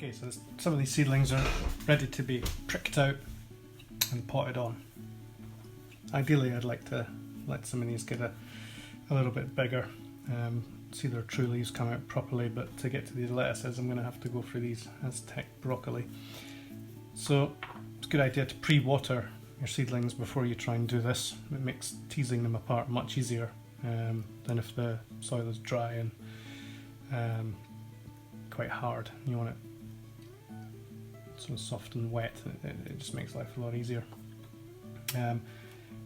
Okay, so some of these seedlings are ready to be pricked out and potted on. Ideally, I'd like to let some of these get a little bit bigger, see their true leaves come out properly, but to get to these lettuces I'm going to have to go for these Aztec broccoli. So it's a good idea to pre-water your seedlings before you try and do this. It makes teasing them apart much easier than if the soil is dry and quite hard. You want it sort of soft and wet. It just makes life a lot easier.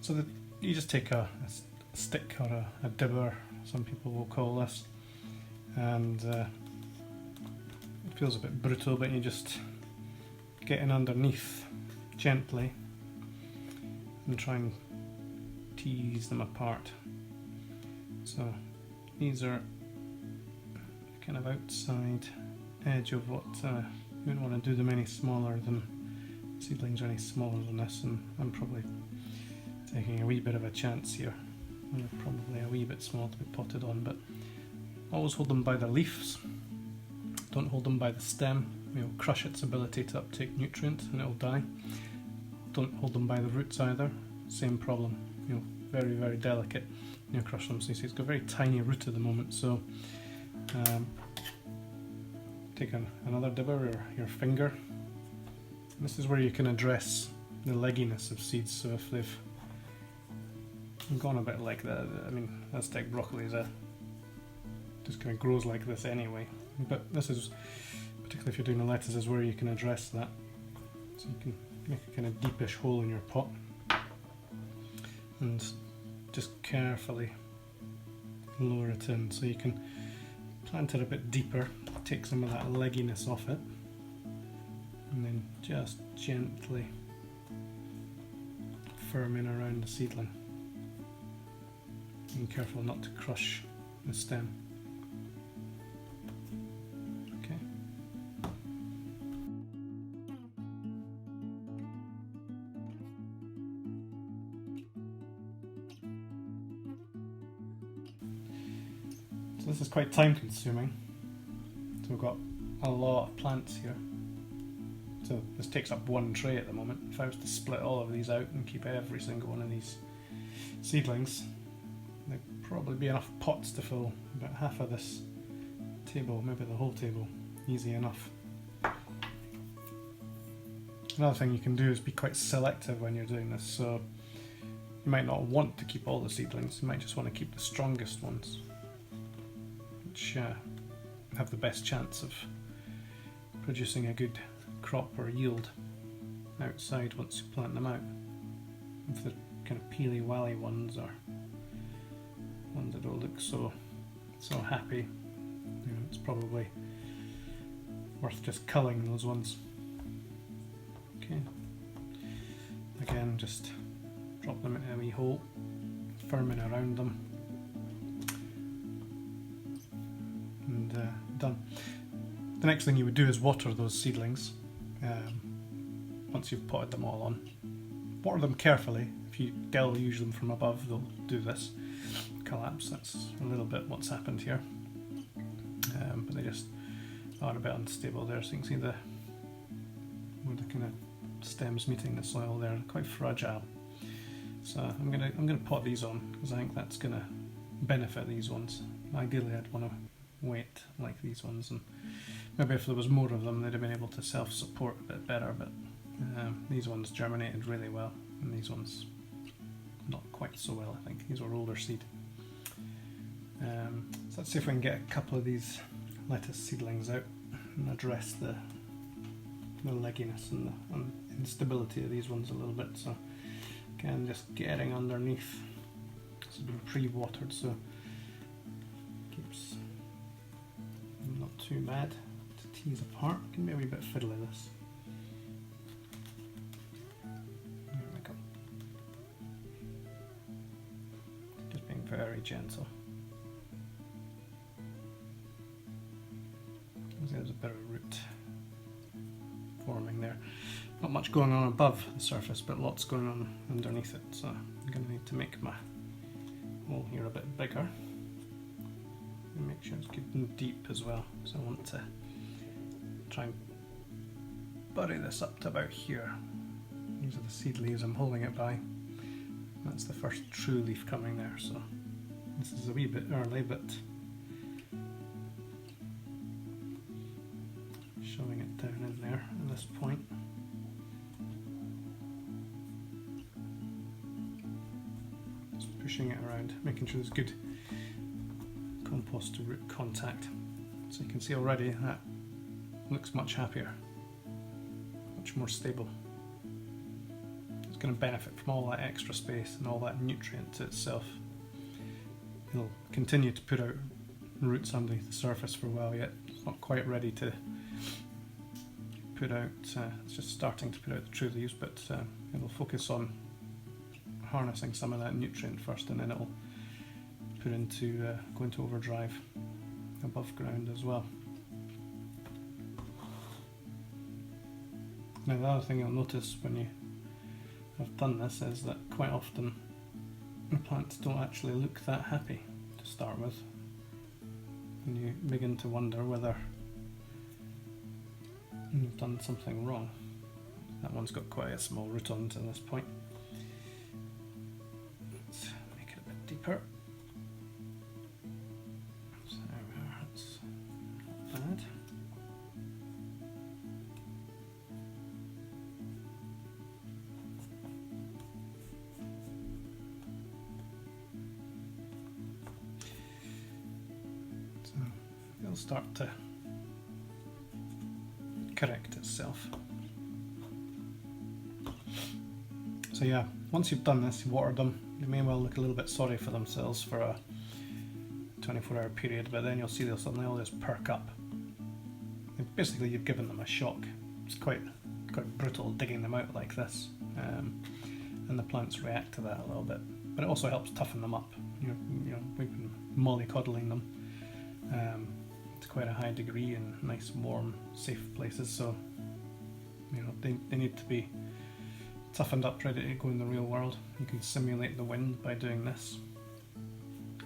So that you just take a stick or a dibber, some people will call this, and it feels a bit brutal, but you just get in underneath gently and try and tease them apart. So these are kind of outside edge of what you don't want to do them any smaller than seedlings are any smaller than this, and I'm probably taking a wee bit of a chance here. They're probably a wee bit small to be potted on, but always hold them by the leaves. Don't hold them by the stem. You'll crush its ability to uptake nutrient and it'll die. Don't hold them by the roots either. Same problem. Very, very delicate. You crush them. So you see it's got a very tiny root at the moment. So take another dibber or your finger. And this is where you can address the legginess of seeds. So if they've gone a bit like that, I mean, Aztec broccoli is just kind of grows like this anyway. But this is, particularly if you're doing the lettuces, where you can address that. So you can make a kind of deepish hole in your pot and just carefully lower it in, so you can plant it a bit deeper, take some of that legginess off it, and then just gently firm in around the seedling. Being careful not to crush the stem. Okay. So this is quite time consuming. So we've got a lot of plants here. So this takes up one tray at the moment. If I was to split all of these out and keep every single one of these seedlings, there'd probably be enough pots to fill about half of this table, maybe the whole table, easy enough. Another thing you can do is be quite selective when you're doing this, so you might not want to keep all the seedlings, you might just want to keep the strongest ones, which have the best chance of producing a good crop or yield outside once you plant them out. If the kind of peely wally ones are ones that don't look so happy, it's probably worth just culling those ones. Okay, again, just drop them into a wee hole, firming around them, and done. The next thing you would do is water those seedlings once you've potted them all on. Water them carefully. If you deluge them from above, they'll do this. Collapse. That's a little bit what's happened here, but they just are a bit unstable there. So you can see where the kind of stems meeting the soil there, quite fragile. So I'm gonna pot these on because I think that's gonna benefit these ones. Ideally, I'd want to wait like these ones, and maybe if there was more of them, they'd have been able to self-support a bit better. But these ones germinated really well, and these ones not quite so well. I think these were older seed. So let's see if we can get a couple of these lettuce seedlings out and address the legginess and the instability of these ones a little bit. So again, just getting underneath. This has been pre-watered, so keeps not too bad to tease apart. It can be a wee bit fiddly, this. There we go. Just being very gentle. There's a bit of root forming there. Not much going on above the surface, but lots going on underneath it. So I'm going to need to make my hole here a bit bigger. And make sure it's good and deep as well. So I want to try and bury this up to about here. These are the seed leaves I'm holding it by. That's the first true leaf coming there, so this is a wee bit early, but showing it down in there at this point. Just pushing it around, making sure there's good compost to root contact. So you can see already that looks much happier, much more stable. It's going to benefit from all that extra space and all that nutrient to itself. It'll continue to put out roots underneath the surface for a while yet. It's not quite ready to put out, it's just starting to put out the true leaves, but it'll focus on harnessing some of that nutrient first, and then it'll put into go into overdrive above ground as well. Now the other thing you'll notice when you have done this is that quite often the plants don't actually look that happy to start with, and you begin to wonder whether you've done something wrong. That one's got quite a small root on to this point. Let's make it a bit deeper. So there we are, that's not bad. So it'll start to correct itself. So yeah, once you've done this, you've watered them, they may well look a little bit sorry for themselves for a 24-hour period, but then you'll see they'll suddenly all just perk up. And basically you've given them a shock. It's quite brutal digging them out like this, and the plants react to that a little bit. But it also helps toughen them up. You know, we've been mollycoddling them to quite a high degree in nice, warm, safe places, so you know they need to be toughened up, ready to go in the real world. You can simulate the wind by doing this,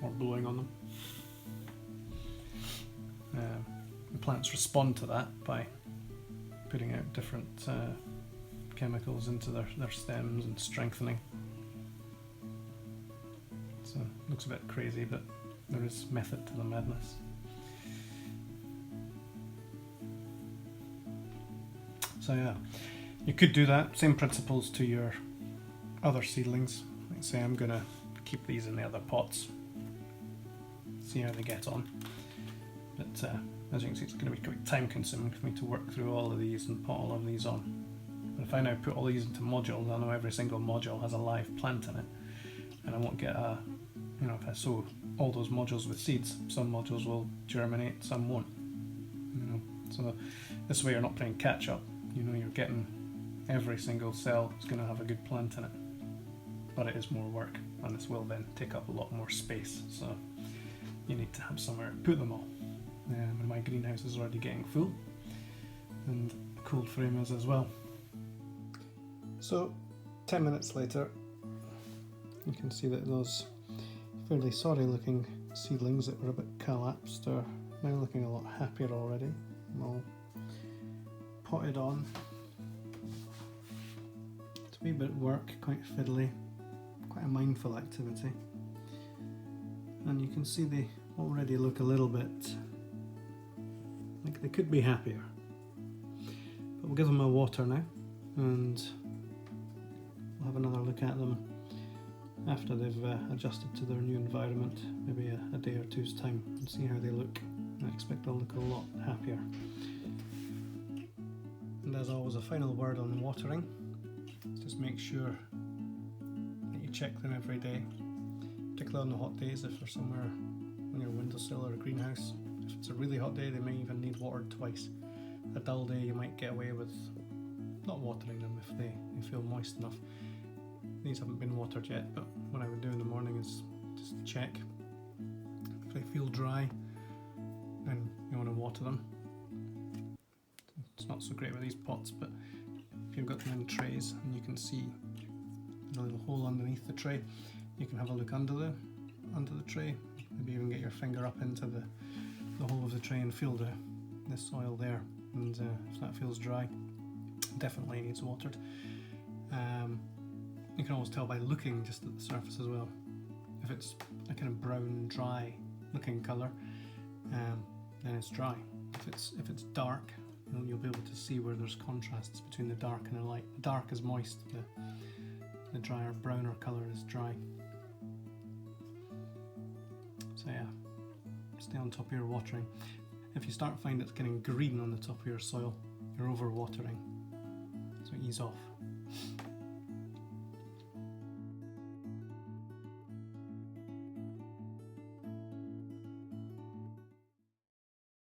or blowing on them. The plants respond to that by putting out different chemicals into their stems and strengthening. So it looks a bit crazy, but there is method to the madness. So yeah, you could do that, same principles to your other seedlings. Like say I'm going to keep these in the other pots, see how they get on. But as you can see, it's going to be quite time consuming for me to work through all of these and put all of these on. But if I now put all these into modules, I know every single module has a live plant in it, and I won't get a, you know, if I sow all those modules with seeds, some modules will germinate, some won't. You know, so this way you're not playing catch up. You know, you're getting every single cell is going to have a good plant in it, but it is more work, and this will then take up a lot more space, so you need to have somewhere to put them all. And my greenhouse is already getting full, and the cold frame is as well. So 10 minutes later, you can see that those fairly sorry looking seedlings that were a bit collapsed are now looking a lot happier already. I'm all potted on. It's a wee bit of work, quite fiddly, quite a mindful activity. And you can see they already look a little bit like they could be happier. But we'll give them a water now, and we'll have another look at them after they've adjusted to their new environment, maybe a day or two's time, and see how they look. I expect they'll look a lot happier. And as always, a final word on watering. Just make sure that you check them every day, particularly on the hot days if they're somewhere on your windowsill or a greenhouse. If it's a really hot day, they may even need watered twice. A dull day, you might get away with not watering them if they feel moist enough. These haven't been watered yet, but what I would do in the morning is just check. If they feel dry, then you want to water them. It's not so great with these pots, but if you've got them in trays and you can see a little hole underneath the tray, you can have a look under the tray. Maybe even get your finger up into the hole of the tray and feel the soil there. And if that feels dry, Definitely needs watered. You can always tell by looking just at the surface as well. If it's a kind of brown, dry looking colour, then it's dry. If it's dark, you'll be able to see where there's contrasts between the dark and the light. The dark is moist, the drier, browner colour is dry. So yeah, stay on top of your watering. If you start to find it's getting green on the top of your soil, you're over watering, so ease off.